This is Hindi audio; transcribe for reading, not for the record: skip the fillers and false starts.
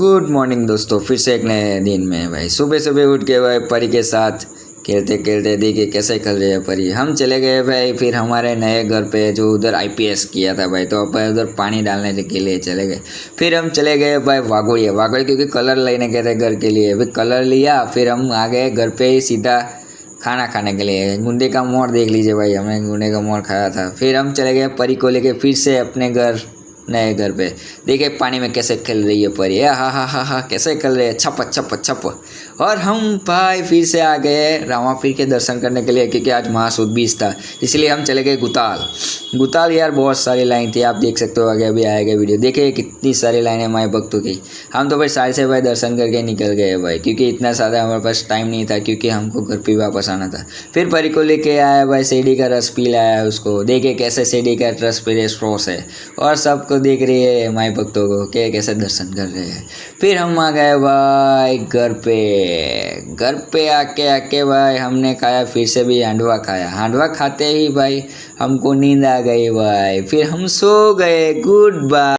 गुड मॉर्निंग दोस्तों, फिर से एक नए दिन में भाई सुबह सुबह उठ के भाई परी के साथ खेलते खेलते देखिए कैसे खेल रहे हैं परी। हम चले गए भाई फिर हमारे नए घर पे जो उधर आईपीएस किया था भाई, तो अपन उधर पानी डालने के लिए चले गए। फिर हम चले गए भाई वागोड़ी क्योंकि कलर लेने गए थे घर के लिए। फिर कलर लिया, फिर हम आ गए घर पे ही सीधा खाना खाने के लिए। गुंडे का मोड़ देख लीजिए भाई, हमने गुंडे का मोड़ खाया था। फिर हम चले गए परी को लेके फिर से अपने घर नए घर पे। देखिए पानी में कैसे खेल रही है परी, हा कैसे खेल रही है, छप छप छप। और हम भाई फिर से आ गए रामापीर के दर्शन करने के लिए, क्योंकि आज महासुद बीज था, इसलिए हम चले गए गुताल यार बहुत सारी लाइन थी, आप देख सकते हो आगे अभी आएगा वीडियो। देखिए कितनी सारी लाइनें माई भक्तों की। हम तो भाई सारे से भाई दर्शन करके निकल गए भाई, क्योंकि इतना ज़्यादा हमारे पास टाइम नहीं था, क्योंकि हमको घर पे वापस आना था। फिर परी को लेके आया भाई, सीढ़ी का रस पी लाया उसको। देखिए कैसे सीढ़ी का रस पी रहे स्ट्रॉस है, और सबको देख रही है माई भक्तों को के कैसे दर्शन कर रहे हैं। फिर हम आ गए भाई घर पे आके भाई हमने खाया, फिर से भी हांडवा खाया। हांडवा खाते ही भाई हमको नींद आ गई भाई, फिर हम सो गए। Good bye.